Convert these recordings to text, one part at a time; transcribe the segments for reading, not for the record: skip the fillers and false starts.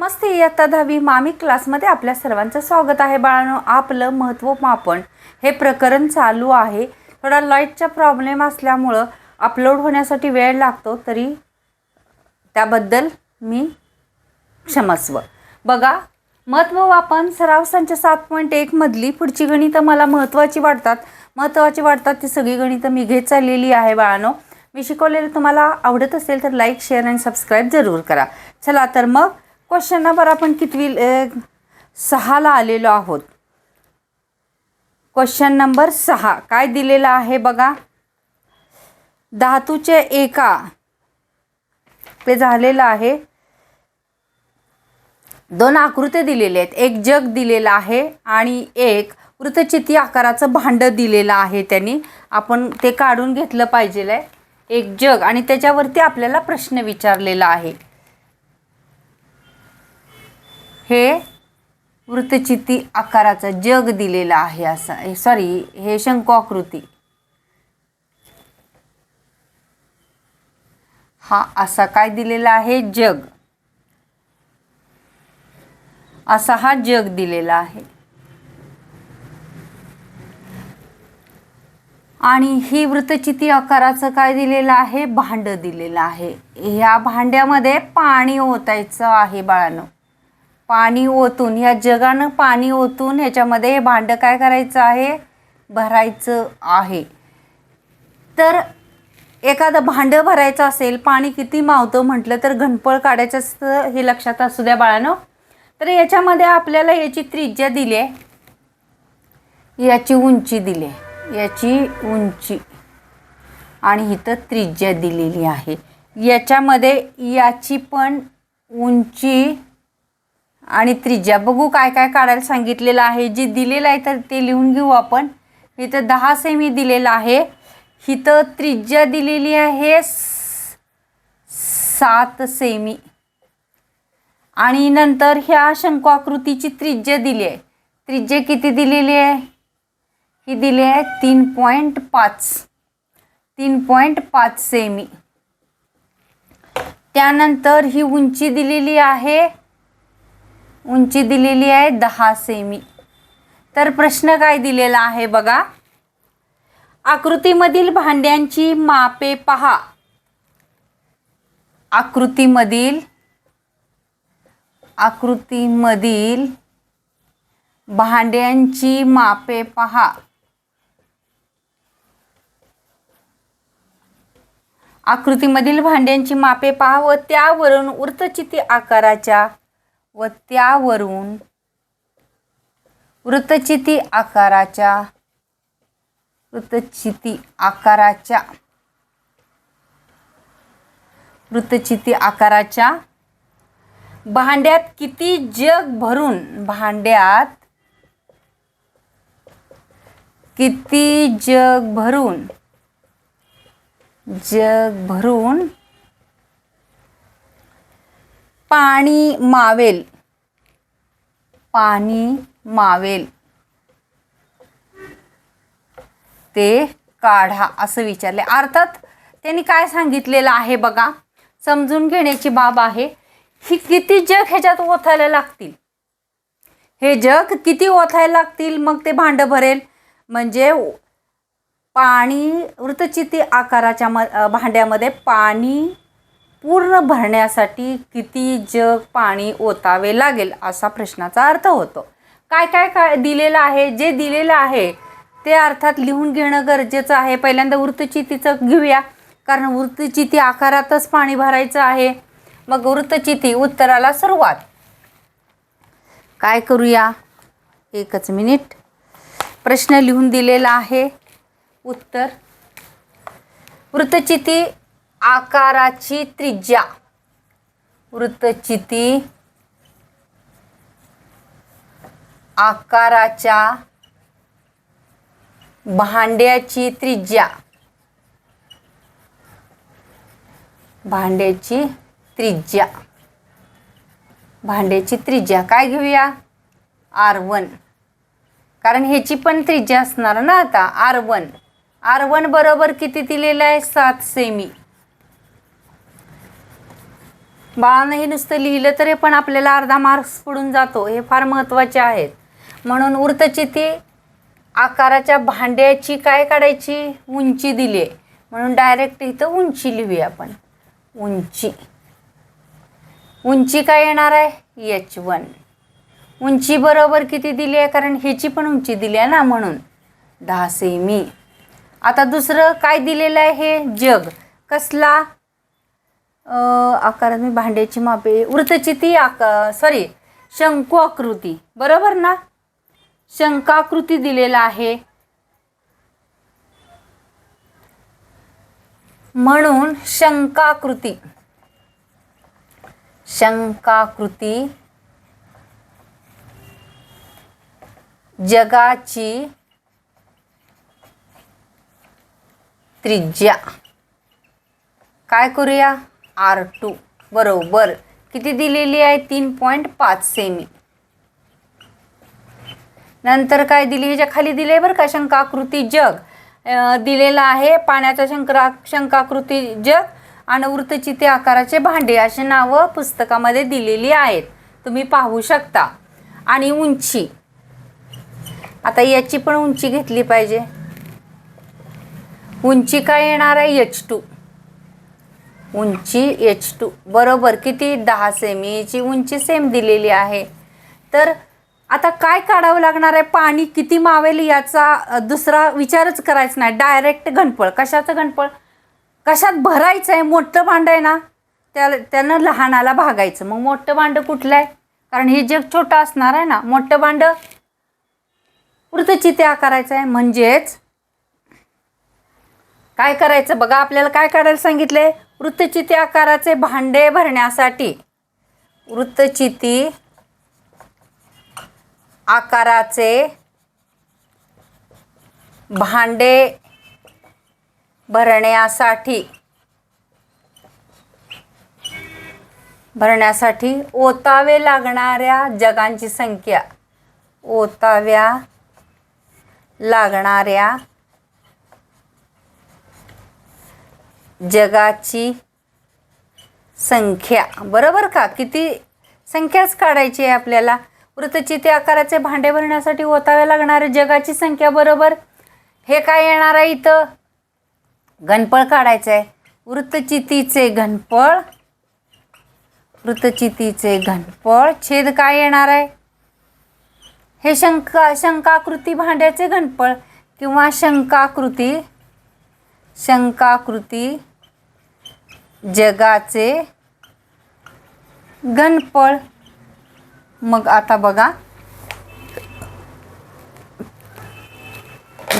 नमस्ते. इयत्ता 10वी मामी क्लासमध्ये आपल्या सर्वांचं स्वागत आहे. बाळांनो, आपलं महत्त्व मापन हे प्रकरण चालू आहे. थोडा लाईटचा प्रॉब्लेम असल्यामुळं अपलोड होण्यासाठी वेळ लागतो, तरी त्याबद्दल मी क्षमस्व. बघा, महत्त्व मापन सराव संच 7.1 मधली पुढची गणितं मला महत्त्वाची वाटतात ती सगळी गणितं मी घेत चाललेली आहे. बाळांनो, मी शिकवलेलं तुम्हाला आवडत असेल तर लाईक, शेअर आणि सबस्क्राईब जरूर करा. चला तर मग क्वेश्चन नंबर आपण कितवी 6ला आलेलो आहोत. क्वेश्चन नंबर 6 काय दिलेला आहे बघा. धातूचे एका ते झालेलं आहे. दोन आकृत्या दिलेल्या आहेत. एक जग दिलेला आहे आणि एक वृत्तचिती आकाराचं भांड दिलेलं आहे. त्यांनी आपण ते काढून घेतलं पाहिजे. एक जग आणि त्याच्यावरती आपल्याला प्रश्न विचारलेला आहे. हे वृत्तचिती आकाराचं जग दिलेला आहे. असं सॉरी, हे शंकू आकृती, हा असा काय दिलेला आहे जग, असा हा जग दिलेला आहे. आणि ही वृत्तचिती आकाराचं काय दिलेलं आहे भांड दिलेलं आहे. ह्या भांड्यामध्ये पाणी ओतायचं आहे बाळांनो. पाणी ओतून, ह्या जगानं पाणी ओतून ह्याच्यामध्ये हे भांड काय करायचं आहे, भरायचं आहे. तर एखादं भांड भरायचं असेल, पाणी किती मावतं म्हटलं तर घनफळ काढायचं असतं, हे लक्षात असू द्या बाळांनो. तर याच्यामध्ये आपल्याला याची त्रिज्या दिली आहे, याची उंची दिली आहे, याची उंची आणि इथं त्रिज्या दिलेली आहे. याच्यामध्ये याची पण उंची आणि त्रिज्या बघू काय काय काढायला सांगितलेलं आहे. जे दिलेलं आहे तर ते लिहून घेऊ आपण. इथं 10 सेमी दिलेलं आहे. इथं त्रिज्या दिलेली आहे 7 सेमी आणि नंतर ह्या शंकू आकृतीची त्रिज्या दिली आहे. त्रिज्या किती दिलेली आहे, ही दिली आहे 3.5 सेमी. त्यानंतर ही उंची दिलेली आहे, उंची दिलेली आहे 10 सेमी. तर प्रश्न काय दिलेला आहे बघा. आकृतीमधील भांड्यांची मापे पहा. आकृतीमधील भांड्यांची मापे पहा. आकृतीमधील भांड्यांची मापे पहा व त्यावरून वृत्तचिती आकाराच्या वृत्तचिती आकाराच्या भांड्यात किती जग भरून पाणी मावेल ते काढा असं विचारले. अर्थात त्यांनी काय सांगितलेलं आहे बघा, समजून घेण्याची बाब आहे. ही किती जग ह्याच्यात ओतायला लागतील, हे जग किती ओतायला लागतील मग ते भांड भरेल. म्हणजे पाणी वृत्तचिती आकाराच्या भांड्यामध्ये पाणी पूर्ण भरण्यासाठी किती जग पाणी ओतावे लागेल असा प्रश्नाचा अर्थ होतो. काय दिलेलं आहे, जे दिलेलं आहे ते अर्थात लिहून घेणं गरजेचं आहे. पहिल्यांदा वृत्तचितीचं घेऊया, कारण वृत्तचिती आकारातच पाणी भरायचं आहे. मग वृत्तचिती उत्तराला सुरुवात. काय करूया, एकच मिनिट. प्रश्न लिहून दिलेला आहे. उत्तर, वृत्तचिती आकाराची त्रिज्या, वृत्तचिती आकाराच्या भांड्याची त्रिज्या, भांड्याची त्रिज्या काय घेऊया, R1, कारण ह्याची पण त्रिज्या असणार ना. आता R1 बरोबर किती दिलेलं आहे 7 सेमी. बाळानं हे नुसतं लिहिलं तरी पण आपल्याला अर्धा मार्क्स पडून जातो. हे फार महत्त्वाचे आहेत. म्हणून वृत्तचिती आकाराच्या भांड्याची काय काढायची, उंची दिली आहे म्हणून डायरेक्ट इथं उंची लिहूया आपण. उंची काय येणार आहे, h1. उंची बरोबर किती दिली आहे, कारण ह्याची पण उंची दिली आहे ना, म्हणून 10 सेमी. आता दुसरं काय दिलेलं आहे, हे जग कसला आकारात मी भांड्याची मापे, वृत्तचिती शंकू आकृती, बरोबर ना, शंकाकृती दिलेला आहे. म्हणून शंकाकृती जगाची त्रिज्या काय करूया, R2 बरोबर किती दिलेली आहे, 3.5 सेमी. नंतर काय दिली, ह्याच्या खाली दिले बरं का, शंकाकृती जग दिलेला आहे. पाण्याचा शंकाकृती जग आणि वृत्तचिती आकाराचे भांडे अशी नावं पुस्तकामध्ये दिलेली आहेत, तुम्ही पाहू शकता. आणि उंची, आता याची पण उंची घेतली पाहिजे. उंची काय येणार आहे, h2. उंची h2 बरोबर किती, 10 सेमी. याची उंची सेम दिलेली आहे. तर आता काय काढावं लागणार आहे, पाणी किती मावेल याचा दुसरा विचारच करायचा नाही, डायरेक्ट घनफळ. कशाचं घनफळ, कशात भरायचं आहे, मोठं भांडं आहे ना, त्यानं लहानाला भागायचं. मग मोठं भांडं कुठलं आहे, कारण हे जग छोटं असणार आहे ना, मोठं भांडं वृत्तचिती आकाराचं आहे. म्हणजेच काय करायचं बघा, आपल्याला काय काढायला सांगितले, वृत्तचिती आकाराचे भांडे भरण्यासाठी, वृत्तचिती आकाराचे भांडे भरण्यासाठी ओतावे लागणाऱ्या जगांची संख्या, ओताव्या लागणाऱ्या जगाची संख्या, बरोबर का, किती संख्याच काढायची आहे आपल्याला. वृत्तचिती आकाराचे भांडे भरण्यासाठी ओतावे लागणारे जगाची संख्या बरोबर हे काय येणार आहे, इथं घनफळ काढायचं आहे. वृत्तचितीचे घनफळ छेद काय येणार आहे, हे शंकाकृती भांड्याचे घनफळ किंवा शंकाकृती जगाचे घनफळ. मग आता बघा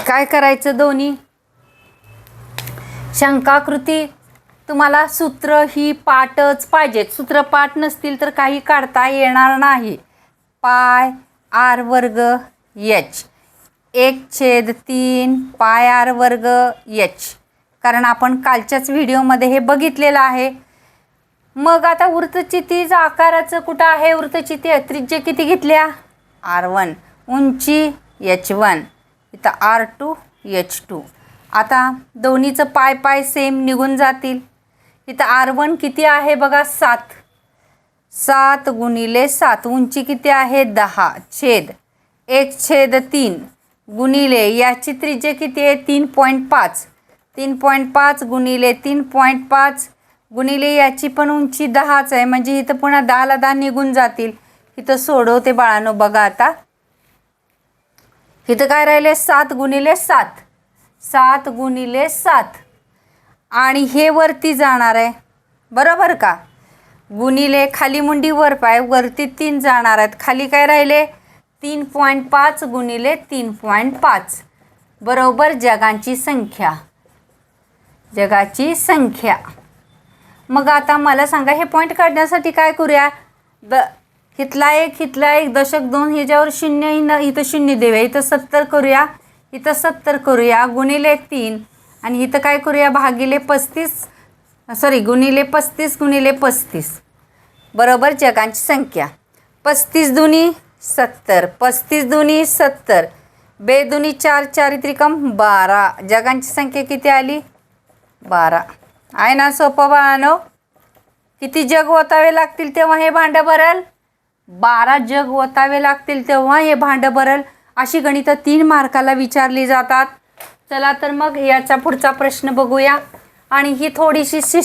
काय करायचं, दोन्ही शंकाकृती तुम्हाला सूत्र ही पाठच पाहिजेत. सूत्र पाठ नसतील तर काही काढता येणार नाही. पाय r वर्ग h 1/3 पाय r वर्ग h, कारण आपण कालच्याच व्हिडिओमध्ये हे बघितलेलं आहे. मग आता वृत्तचितीचा आकाराचं कुठं आहे, वृत्तचिती त्रिज्या किती घेतल्या, R1, उंची h1, इथं R2 h2. आता दोन्हीचं पाय सेम निघून जातील. इथं R1 किती आहे बघा, 7 गुणिले 7, उंची किती आहे 10 छेद 1/3 गुणिले याची त्रिज्या किती आहे 3.5, 3.5 गुणिले 3.5 गुणिले याची पण उंची 10च आहे, म्हणजे इथं पुन्हा 10ला 10 निघून जातील. इथं सोडवते बाळांनो, बघा आता इथं काय राहिले 7 गुणिले 7 आणि हे वरती जाणार आहे, बरोबर का, गुणिले खाली मुंडी वर पाय, वरती 3 जाणार आहेत, खाली काय राहिले 3.5 गुणिले 3.5 बरोबर जगांची संख्या. मग आता मला सांगा, हे पॉईंट काढण्यासाठी काय करूया, इथला एक दशक 2 ह्याच्यावर 0 इथं 0 देऊया, इथं 70 करूया, इथं 70 करूया गुणिले 3 आणि इथं काय करूया भागिले 35 गुणिले 35 बरोबर जगांची संख्या. 35 दुनी 70, 35 दुनी 70, बे दुनी 4, 4 त्रिकम 12, जगांची संख्या किती आली 12. आहे ना सोपं बाळांनो. किती जग ओतावे लागतील तेव्हा हे भांडं भरल? 12 जग ओतावे लागतील तेव्हा हे भांडं भरल. अशी गणितं 3 मार्काला विचारली जातात. चला तर मग याचा पुढचा प्रश्न बघूया. आणि ही थोडीशी शिस्त